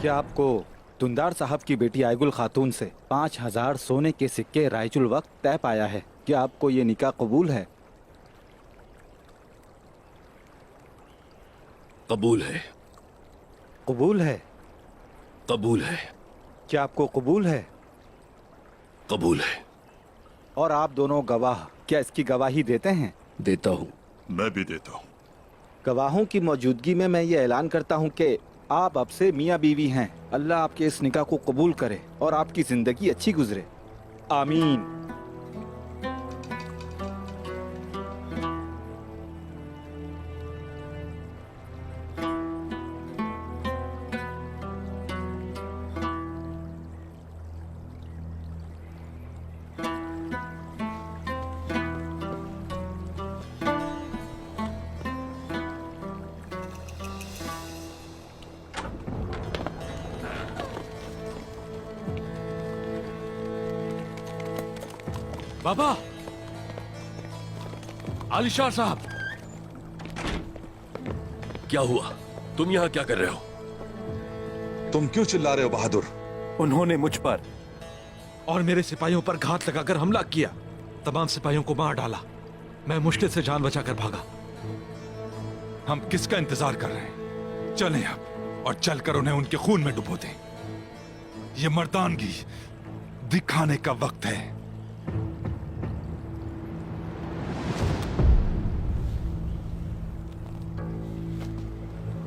क्या आपको धुंधार साहब की बेटी आयगुल खातून से 5,000 सोने के सिक्के रायचुल वक्त तय पाया है? क्या आपको ये निकाह कबूल है? कबूल है। कबूल है? कबूल है। क्या आपको कबूल है? कबूल है। और आप दोनों गवाह क्या इसकी गवाही देते हैं? देता हूँ। मैं भी देता हूँ। गवाहों की मौजूदगी में मैं ये ऐलान करता हूँ कि आप अब से मियाँ बीवी हैं। अल्लाह आपके इस निकाह को कबूल करे और आपकी जिंदगी अच्छी गुजरे। आमीन। बाबा, आलिशार साहब। क्या हुआ? तुम यहाँ क्या कर रहे हो? तुम क्यों चिल्ला रहे हो बहादुर? उन्होंने मुझ पर और मेरे सिपाहियों पर घात लगाकर हमला किया। तमाम सिपाहियों को मार डाला। मैं मुश्किल से जान बचाकर भागा। हम किसका इंतजार कर रहे हैं? चलें अब और चलकर उन्हें उनके खून में डुबो दें। ये मर्दानगी दिखाने का वक्त है।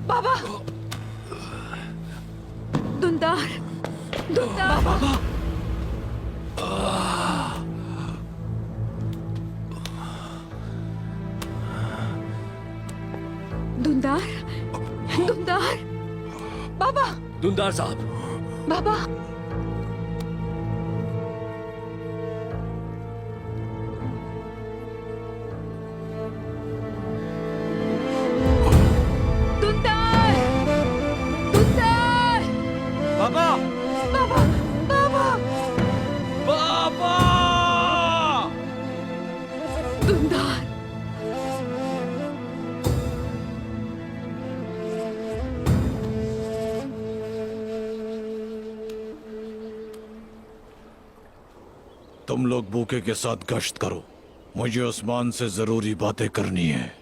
बाबा! धुंधार! धुंधार! बाबा! धुंधार! धुंधार! बाबा! धुंधार साहब! बाबा! धुंधार! धुंधार! बाबा! बाबा! बाबा! बाबा! धुंधार! तुम लोग बूके के साथ गश्त करो। मुझे उस्मान से जरूरी बातें करनी है।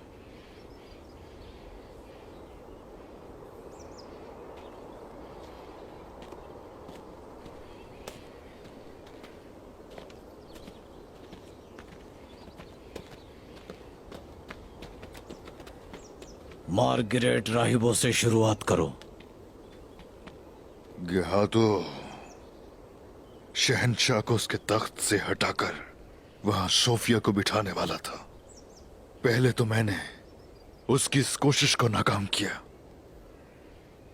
मार्गरेट राहिबो से शुरुआत करो। गेहातो शहनशाह को उसके तख्त से हटाकर वहां सोफिया को बिठाने वाला था। पहले तो मैंने उसकी इस कोशिश को नाकाम किया।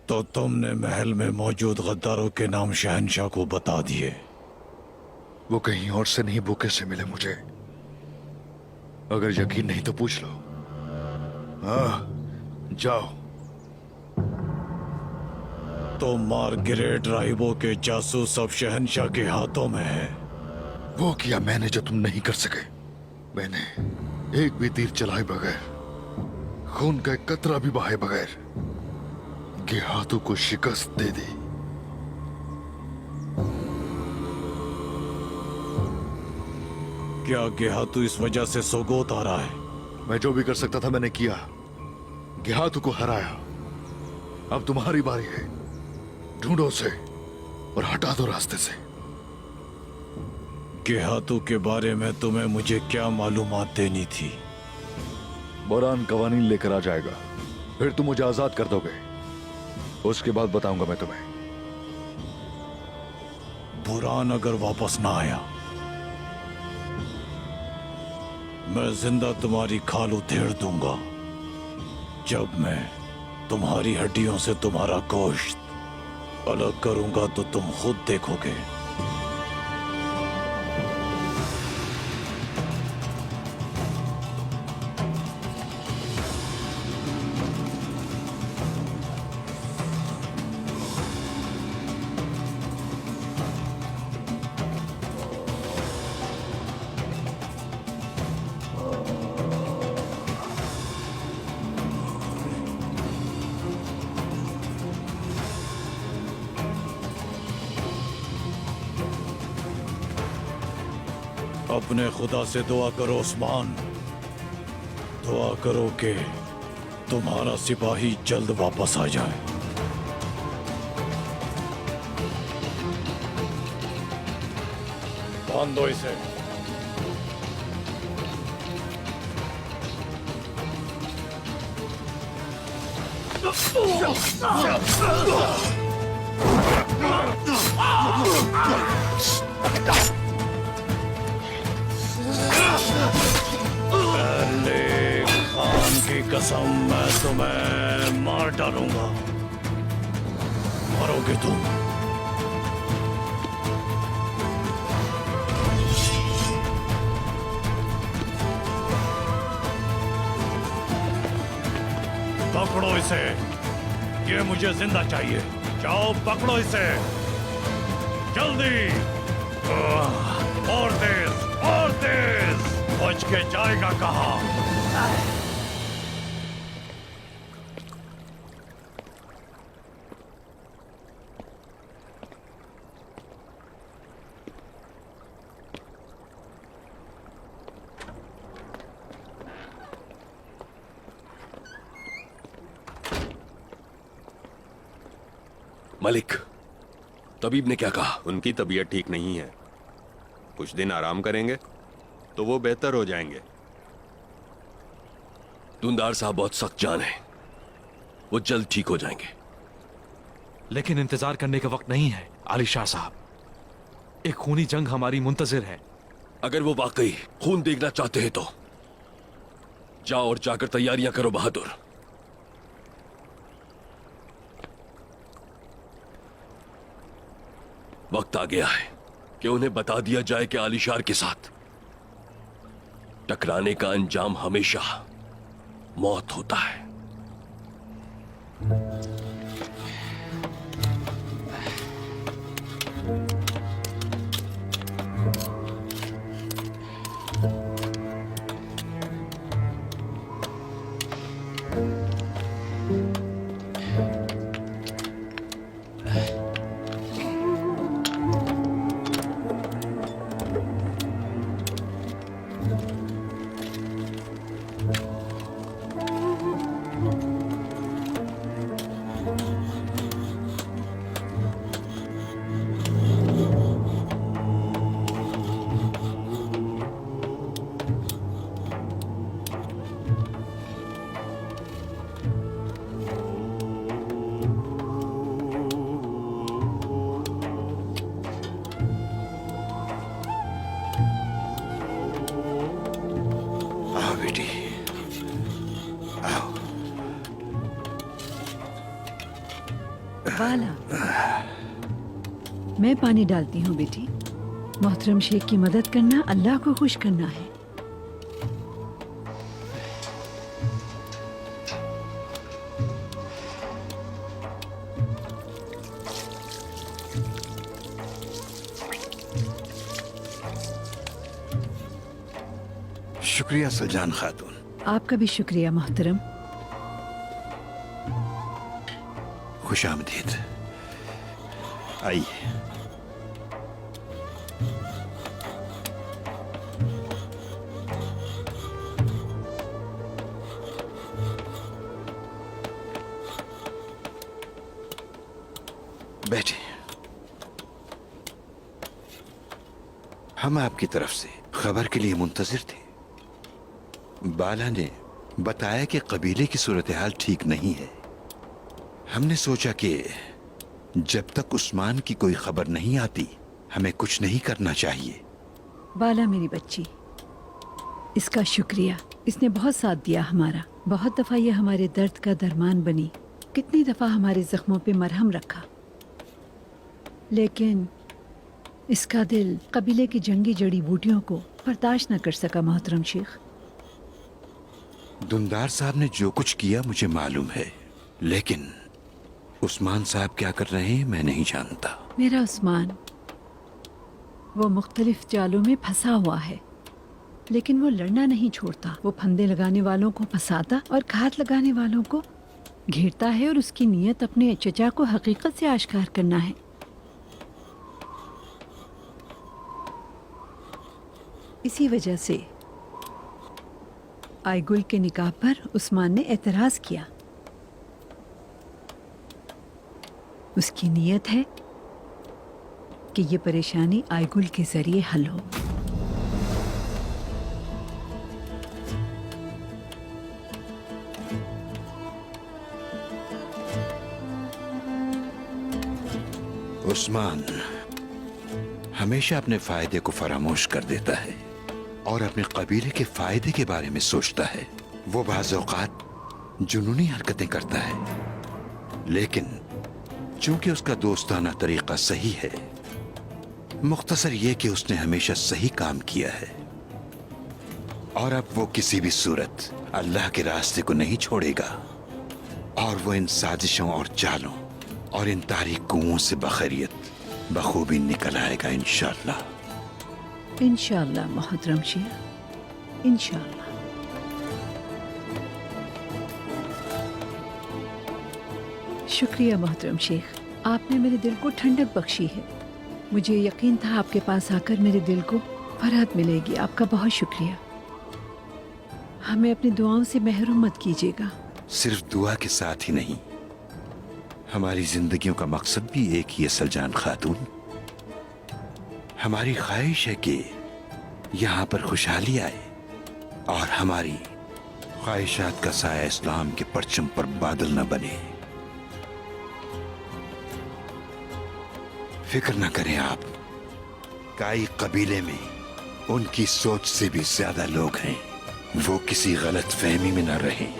तो तुमने महल में मौजूद गद्दारों के नाम शहनशाह को बता दिए? वो कहीं और से नहीं, बूके से मिले मुझे। अगर यकीन नहीं तो पूछ लो। हाँ, जाओ। तो मार्गरेट राहिबो के जासूस अब शहनशाह के हाथों में है। वो किया मैंने जो तुम नहीं कर सके। मैंने एक भी तीर चलाए बगैर, खून का एक कतरा भी बहाए बगैर गेहातू को शिकस्त दे दी। क्या गेहातू इस वजह से सोगोत आ रहा है? मैं जो भी कर सकता था मैंने किया। गेहातू को हराया। अब तुम्हारी बारी है। ढूंढो उसे और हटा दो रास्ते से। गेहातू के बारे में तुम्हें मुझे क्या मालूमात देनी थी? बुरान कवानीन लेकर आ जाएगा, फिर तुम मुझे आजाद कर दोगे। उसके बाद बताऊंगा मैं तुम्हें। बुरान अगर वापस ना आया, मैं जिंदा तुम्हारी खाल उधेड़ दूंगा। जब मैं तुम्हारी हड्डियों से तुम्हारा गोश्त अलग करूंगा तो तुम खुद देखोगे। अपने खुदा से दुआ करो उस्मान, दुआ करो कि तुम्हारा सिपाही जल्द वापस आ जाए। बांध दो इसे। पहले खान की कसम, मैं तुम्हें मार डालूंगा, मरोगे तुम। पकड़ो इसे, ये मुझे जिंदा चाहिए। जाओ पकड़ो इसे जल्दी। और तेज, और तेज। बच के जाएगा कहाँ? मलिक, तबीब ने क्या कहा? उनकी तबीयत ठीक नहीं है, कुछ दिन आराम करेंगे तो वो बेहतर हो जाएंगे। दुंदार साहब बहुत सख्त जान है, वो जल्द ठीक हो जाएंगे। लेकिन इंतजार करने का वक्त नहीं है आली शाह साहब। एक खूनी जंग हमारी मुंतजिर है। अगर वो वाकई खून देखना चाहते हैं तो जाओ और जाकर तैयारियां करो बहादुर। वक्त आ गया है कि उन्हें बता दिया जाए कि आलिशार के साथ टकराने का अंजाम हमेशा मौत होता है। बाला, मैं पानी डालती हूँ बेटी। मोहतरम शेख की मदद करना अल्लाह को खुश करना है। शुक्रिया सुल्तान खातून। आपका भी शुक्रिया मोहतरम। खुश आमदीद। आइए। बैठिए। हम आपकी तरफ से खबर के लिए मुंतजिर थे। बाला ने बताया कि कबीले की सूरत हाल ठीक नहीं है। हमने सोचा कि जब तक उस्मान की कोई खबर नहीं आती हमें कुछ नहीं करना चाहिए। बाला मेरी बच्ची, इसका शुक्रिया। इसने बहुत साथ दिया हमारा। बहुत दफा ये हमारे दर्द का दरमान बनी। कितनी दफा हमारे जख्मों पे मरहम रखा। लेकिन इसका दिल कबीले की जंगी जड़ी बूटियों को बर्दाश्त न कर सका मोहतरम शेख। दुंदार साहब ने जो कुछ किया मुझे मालूम है, लेकिन उस्मान साहब क्या कर रहे हैं मैं नहीं जानता। मेरा उस्मान वो मुख्तलिफ जालों में फंसा हुआ है, लेकिन वो लड़ना नहीं छोड़ता। वो फंदे लगाने वालों को फंसाता और घात लगाने वालों को घेरता है, और उसकी नीयत अपने चचा को हकीकत से आश्कार करना है। इसी वजह से आयगुल के निकाह पर उस्मान ने एतराज किया। उसकी नीयत है कि ये परेशानी आयगुल के जरिए हल हो। उस्मान हमेशा अपने फायदे को फरामोश कर देता है और अपने कबीले के फायदे के बारे में सोचता है। वो बाज़ औक़ात जुनूनी हरकतें करता है, लेकिन चूंकि उसका दोस्ताना तरीका सही है, मुख्तसर ये कि उसने हमेशा सही काम किया है और अब वो किसी भी सूरत अल्लाह के रास्ते को नहीं छोड़ेगा और वो इन साजिशों और चालों और इन तारीख कुओं से बखैरियत बखूबी निकल आएगा इंशाअल्लाह। इंशाअल्लाह मोहतरम शिया, इंशाअल्लाह। शुक्रिया मोहतरम शेख, आपने मेरे दिल को ठंडक बख्शी है। मुझे यकीन था आपके पास आकर मेरे दिल को फरहत मिलेगी। आपका बहुत शुक्रिया। हमें अपनी दुआओं से महरूम मत कीजिएगा। सिर्फ दुआ के साथ ही नहीं, हमारी जिंदगियों का मकसद भी एक ही है सलजान खातून। हमारी ख्वाहिश है कि यहाँ पर खुशहाली आए और हमारी ख्वाहिशात का साया इस्लाम के परचम पर बादल न बने। फिक्र न करें आप, काई कबीले में उनकी सोच से भी ज्यादा लोग हैं। वो किसी गलत फहमी में न रहें।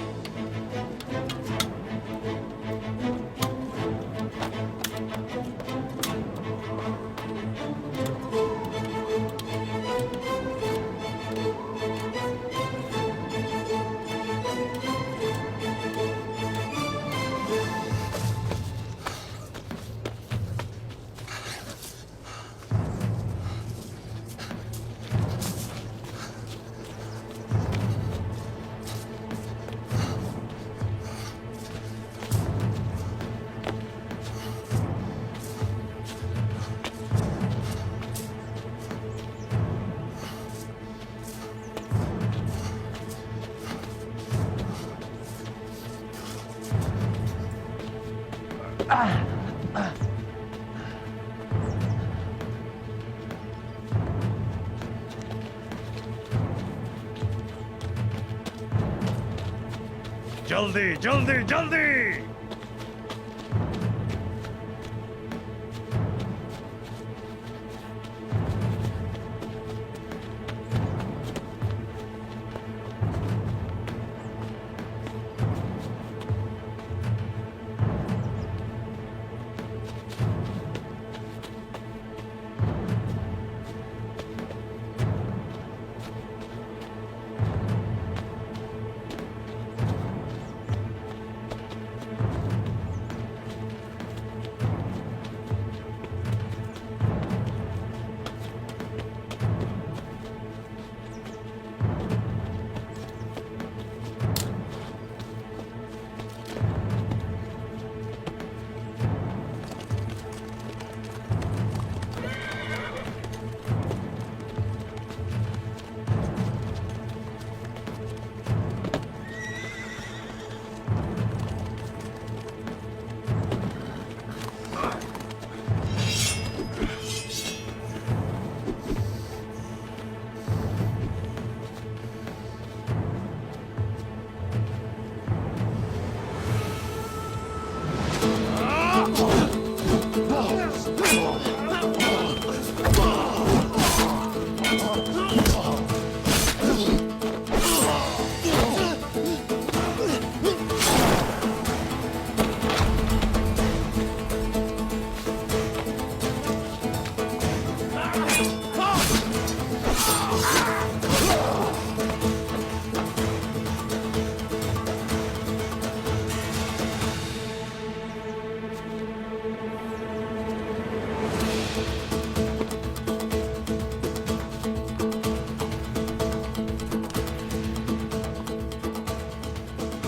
जल्दी जल्दी जल्दी।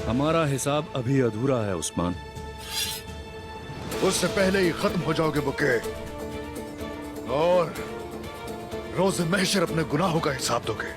हमारा हिसाब अभी अधूरा है उस्मान। उससे पहले ही खत्म हो जाओगे बुके। और रोज महशर अपने गुनाहों का हिसाब दोगे।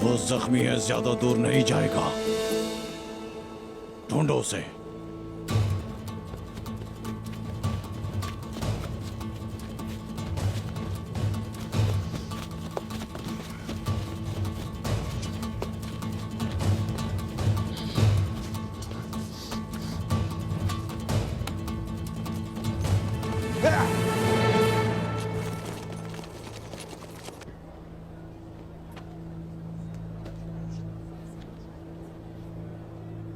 वो जख्मी है, ज्यादा दूर नहीं जाएगा। ढूंढो उसे।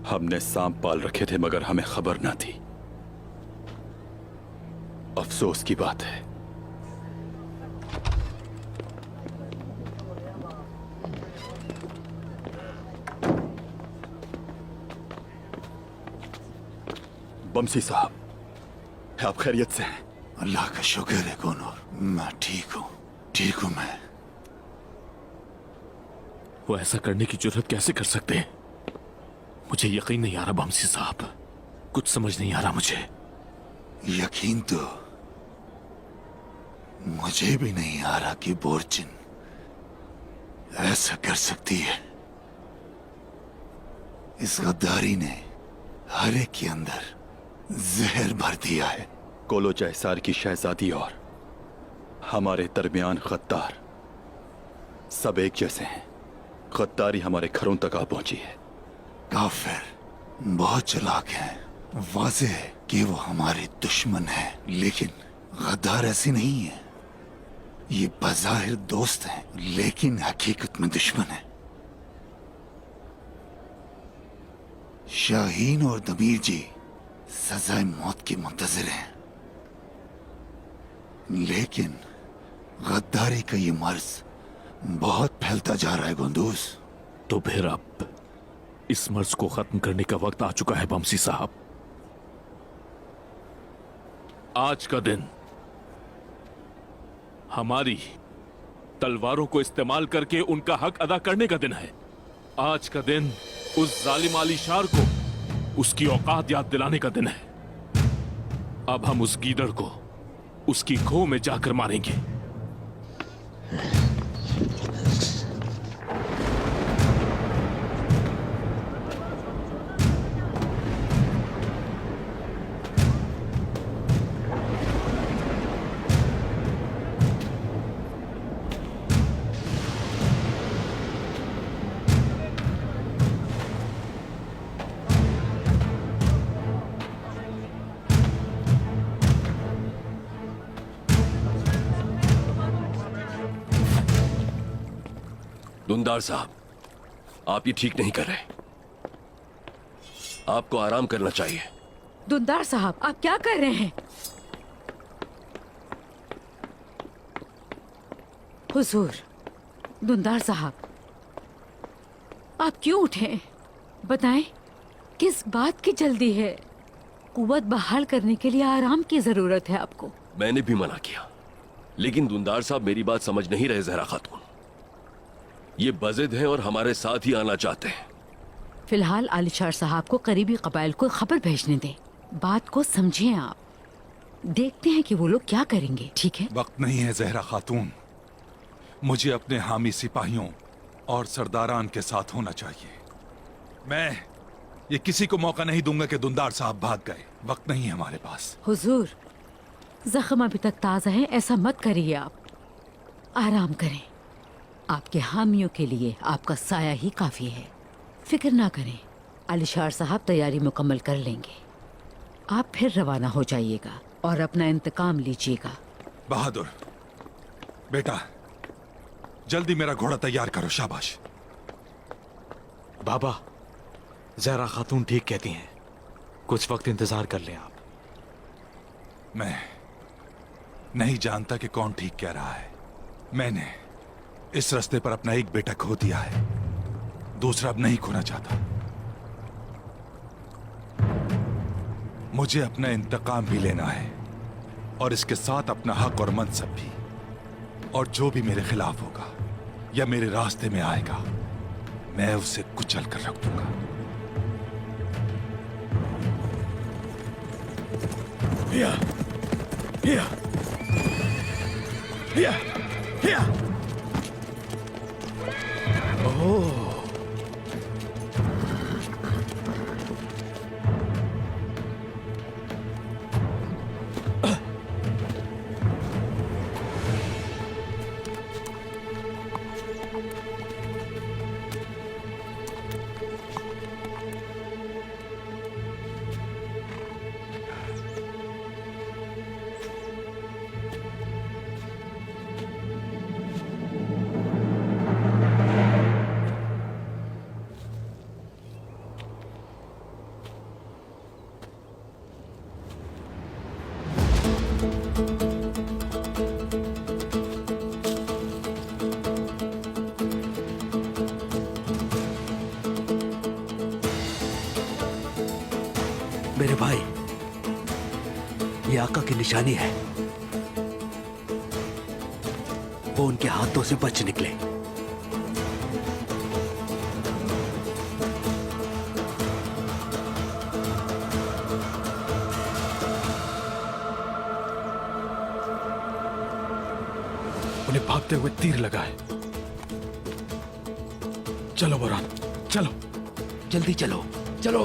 हमने सांप पाल रखे थे मगर हमें खबर ना थी। अफसोस की बात है। बमसी साहब, आप खैरियत से हैं? अल्लाह का शुक्र है गोनूर, मैं ठीक हूँ मैं। वो ऐसा करने की जुर्रत कैसे कर सकते हैं? मुझे यकीन नहीं आ रहा बमसी साहब, कुछ समझ नहीं आ रहा मुझे। यकीन तो मुझे भी नहीं आ रहा कि बोर्चिन ऐसा कर सकती है। इस गद्दारी ने हर एक के अंदर जहर भर दिया है। कोलो जयसार की शहजादी और हमारे दरमियान गद्दार सब एक जैसे हैं। गद्दारी हमारे घरों तक आ पहुंची है। काफिर बहुत चालाक हैं। वाज़ेह है कि वो हमारे दुश्मन हैं, लेकिन गद्दार ऐसी नहीं है। ये बज़ाहिर दोस्त हैं, लेकिन हकीकत में दुश्मन है। शाहीन और दमीर जी सजाए मौत के मुंतज़िर हैं, लेकिन गद्दारी का ये मर्ज बहुत फैलता जा रहा है गुंदूस। तो फिर अब इस मर्ज को खत्म करने का वक्त आ चुका है बमसी साहब। आज का दिन हमारी तलवारों को इस्तेमाल करके उनका हक अदा करने का दिन है। आज का दिन उस जालिम आलीशार को उसकी औकात याद दिलाने का दिन है। अब हम उस गीदड़ को उसकी खो में जाकर मारेंगे। दुंदार साहब, आप ये ठीक नहीं कर रहे। आपको आराम करना चाहिए। दुंदार साहब, आप क्या कर रहे हैं? हुजूर, दुंदार साहब, आप क्यों उठे? बताएं, किस बात की जल्दी है? कुव्वत बहाल करने के लिए आराम की जरूरत है आपको। मैंने भी मना किया, लेकिन दुंदार साहब मेरी बात समझ नहीं रहे। जहरा खातून, ये बजिद हैं और हमारे साथ ही आना चाहते हैं। फिलहाल आलिशार साहब को करीबी कबाइल को खबर भेजने दें। बात को समझें आप। देखते हैं कि वो लोग क्या करेंगे। ठीक है? वक्त नहीं है जहरा खातून। मुझे अपने हामी सिपाहियों और सरदारान के साथ होना चाहिए। मैं ये किसी को मौका नहीं दूंगा कि दुंदार साहब भाग गए। वक्त नहीं है हमारे पास। हुजूर, जख्म अभी तक ताज़ा है, ऐसा मत करिए। आप आराम करें। आपके हामियों के लिए आपका साया ही काफी है। फिक्र ना करें, आलिशार साहब तैयारी मुकम्मल कर लेंगे। आप फिर रवाना हो जाइएगा और अपना इंतकाम लीजिएगा। बहादुर बेटा, जल्दी मेरा घोड़ा तैयार करो। शाबाश। बाबा, जहरा खातून ठीक कहती हैं। कुछ वक्त इंतजार कर लें आप। मैं नहीं जानता कि कौन ठीक कह रहा है। मैंने इस रास्ते पर अपना एक बेटा खो दिया है, दूसरा अब नहीं खोना चाहता। मुझे अपना इंतकाम भी लेना है और इसके साथ अपना हक और मनसब भी। और जो भी मेरे खिलाफ होगा या मेरे रास्ते में आएगा, मैं उसे कुचल कर रख दूंगा। या, या, या, या। ओह, मेरे भाई, ये आका की निशानी है। वो उनके हाथों से बच निकले। उन्हें भागते हुए तीर लगाए। चलो बुरहान, चलो। जल्दी चलो, चलो।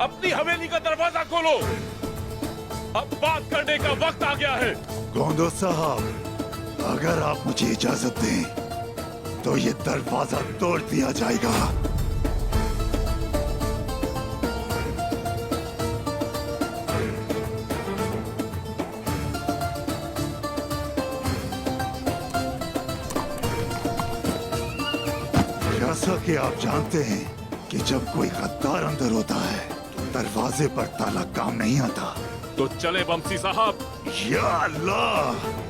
अपनी हवेली का दरवाजा खोलो। अब बात करने का वक्त आ गया है। गोंदो साहब, अगर आप मुझे इजाजत दें तो ये दरवाजा तोड़ दिया जाएगा। जैसा कि आप जानते हैं कि जब कोई गद्दार अंदर होता है तो दरवाजे पर ताला काम नहीं आता। तो चले बमसी साहब। या अल्लाह!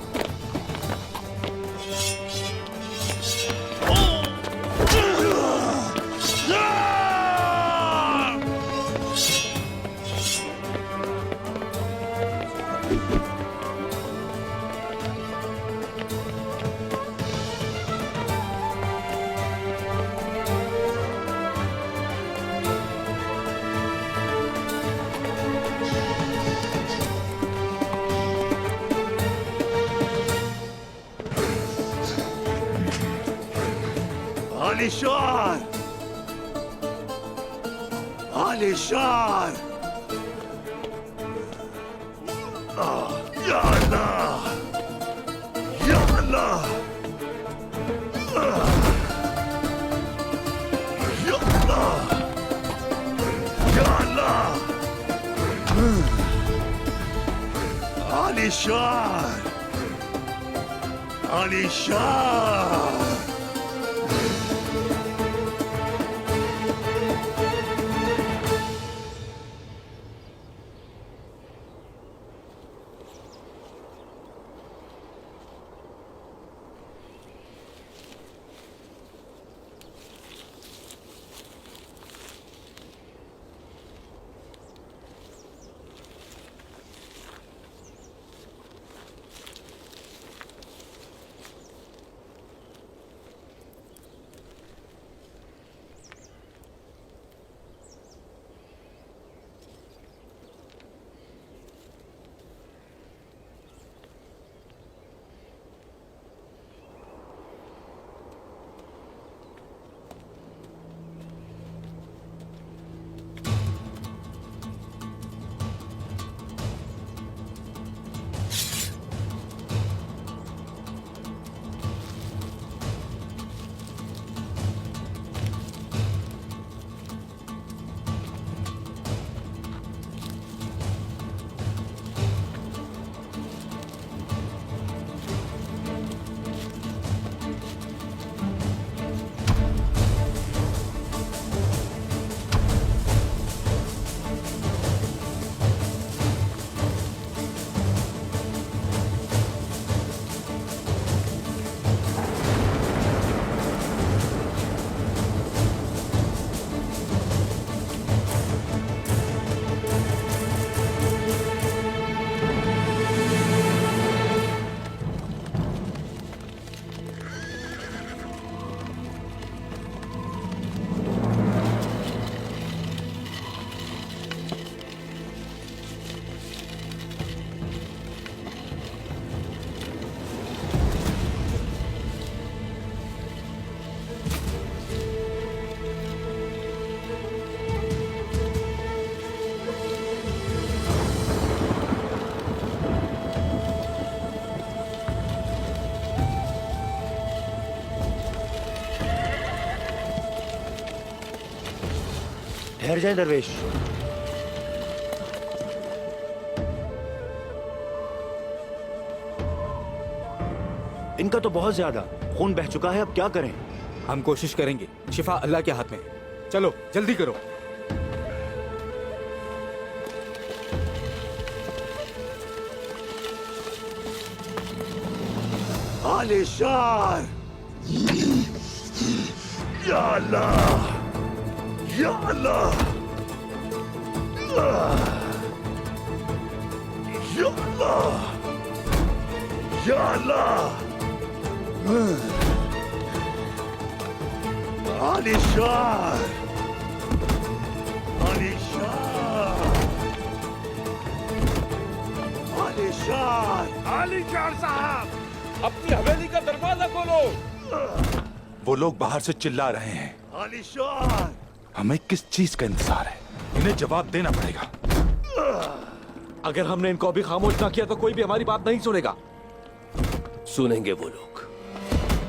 आलिशान! आलिशान! या अल्लाह! या अल्लाह! या अल्लाह! या अल्लाह! आलिशान! आलिशान! ठहर जाए दरवेश। इनका तो बहुत ज्यादा खून बह चुका है, अब क्या करें? हम कोशिश करेंगे, शिफा अल्लाह के हाथ में। चलो जल्दी करो। आलिशान! या अल्लाह! या अल्लाह! या अल्लाह! या अल्लाह! आलिशान! आलिशान! आलिशान! आलिशान साहब, अपनी हवेली का दरवाजा खोलो। वो लोग बाहर से चिल्ला रहे हैं। आलिशान! हमें किस चीज का इंतजार है? इन्हें जवाब देना पड़ेगा। अगर हमने इनको अभी खामोश ना किया तो कोई भी हमारी बात नहीं सुनेगा। सुनेंगे वो लोग।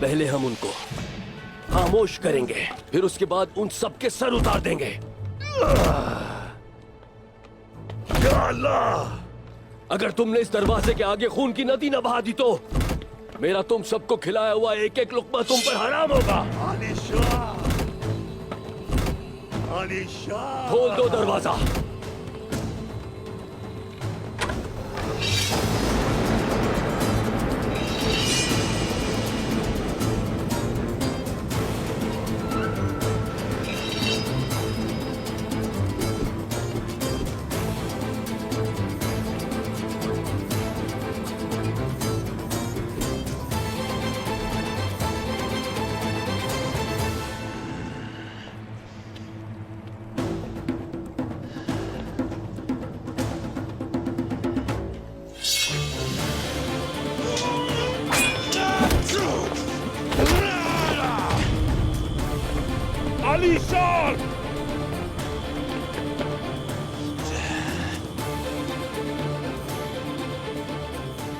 पहले हम उनको खामोश करेंगे, फिर उसके बाद उन सबके सर उतार देंगे। या अल्लाह! अगर तुमने इस दरवाजे के आगे खून की नदी न बहा दी तो मेरा तुम सबको खिलाया हुआ एक एक लुक्मा तुम पर हराम होगा। खोल दो दरवाजा।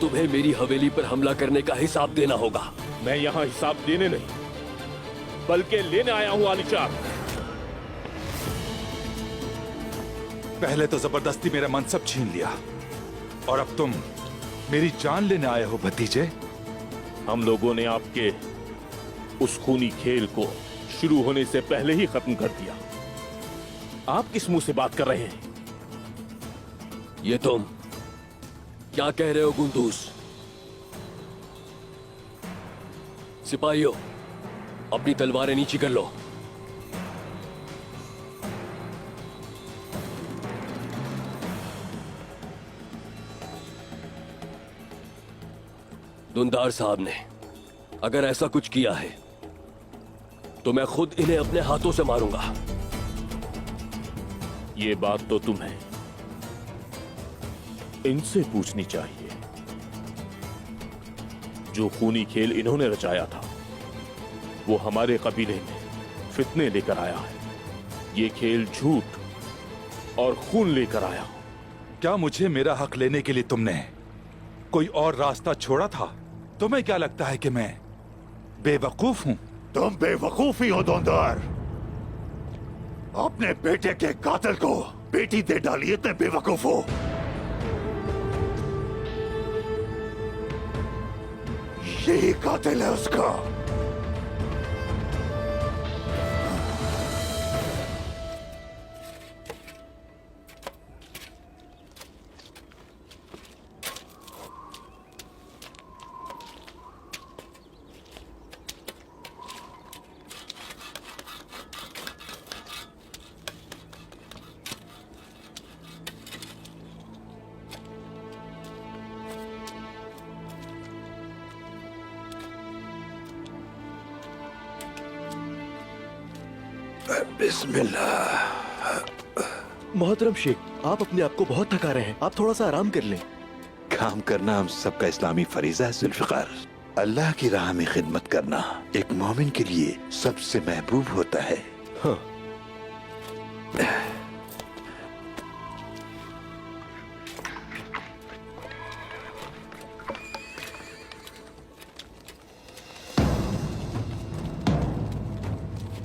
तुम्हें मेरी हवेली पर हमला करने का हिसाब देना होगा। मैं यहाँ हिसाब देने नहीं बल्कि लेने आया हूँ आलिशार। पहले तो जबरदस्ती मेरा मनसब छीन लिया और अब तुम मेरी जान लेने आए हो भतीजे। हम लोगों ने आपके उस खूनी खेल को शुरू होने से पहले ही खत्म कर दिया। आप किस मुंह से बात कर रहे हैं? ये तुम क्या कह रहे हो गुंदूस? सिपाहियों, अपनी तलवारें नीचे कर लो। दुंदार साहब ने अगर ऐसा कुछ किया है तो मैं खुद इन्हें अपने हाथों से मारूंगा। ये बात तो तुम्हें इनसे पूछनी चाहिए। जो खूनी खेल इन्होंने रचाया था वो हमारे कबीले में फितने लेकर आया है। ये खेल झूठ और खून लेकर आया। क्या मुझे मेरा हक लेने के लिए तुमने कोई और रास्ता छोड़ा था? तुम्हें क्या लगता है कि मैं बेवकूफ हूं? तुम बेवकूफ ही हो दुंदार। अपने बेटे के कातिल को बेटी दे डाली, इतने बेवकूफ हो। यही कातिल है उसका। बिस्मिल्लाह। मोहतरम शेख, आप अपने आप को बहुत थका रहे हैं, आप थोड़ा सा आराम कर लें। काम करना हम सबका इस्लामी फरीजा है जुल्फिकार। अल्लाह की राह में खिदमत करना एक मोमिन के लिए सबसे महबूब होता है। हाँ।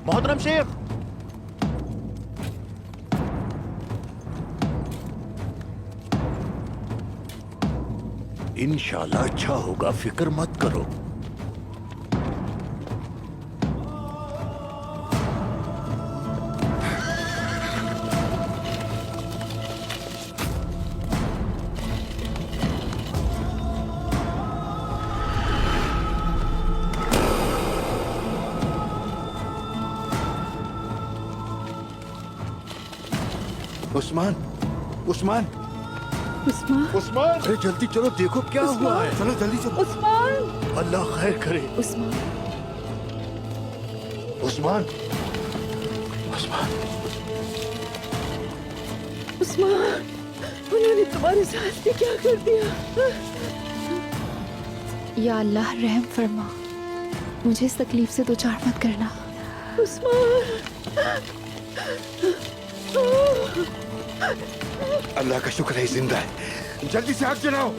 मोहतरम शेख, इंशाल्लाह अच्छा होगा, फिक्र मत करो। उस्मान, उस्मान, उस्मान, उस्मान, अरे जल्दी चलो, देखो क्या हुआ है। चलो जल्दी चलो। उस्मान, अल्लाह खैर करे। उस्मान, उस्मान, उस्मान, उस्मान, उन्होंने तुम्हारे साथ ये क्या कर दिया? या अल्लाह रहम फरमा, मुझे इस तकलीफ से दो चार मत करना। उस्मान, अल्लाह का शुक्र है जिंदा है। जल्दी से आग जलाओ।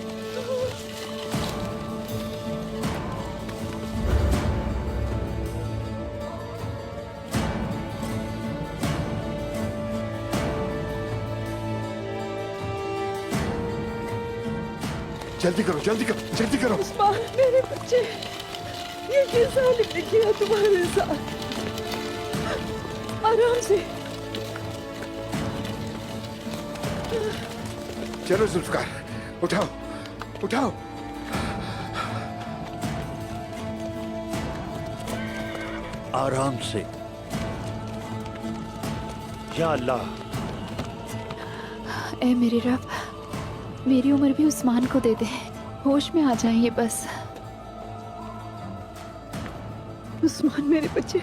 जल्दी करो, जल्दी करो, जल्दी करो। उस्मान, मेरे बच्चे, ये कैसा ने किया तुम्हारे साथ? आराम से। चलो जुल्फकार, उठाओ, उठाओ। आराम से। या अल्लाह। ए मेरे रब, मेरी उम्र भी उस्मान को दे दे, होश में आ जाएं ये बस। उस्मान मेरे बच्चे,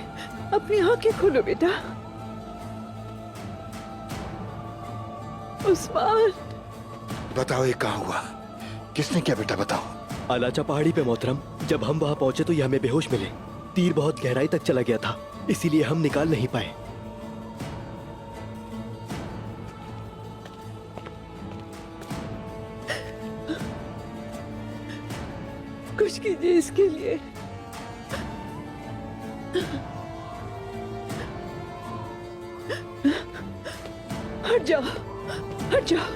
अपनी आंखें खोलो बेटा। उस्मान, बताओ ये कहाँ हुआ? किसने किया बेटा, बताओ। अलाचा पहाड़ी पे मोहतरम, जब हम वहां पहुंचे तो ये हमें बेहोश मिले। तीर बहुत गहराई तक चला गया था, इसीलिए हम निकाल नहीं पाए। कुछ कीजिए इसके लिए। हट जाओ, हट जाओ।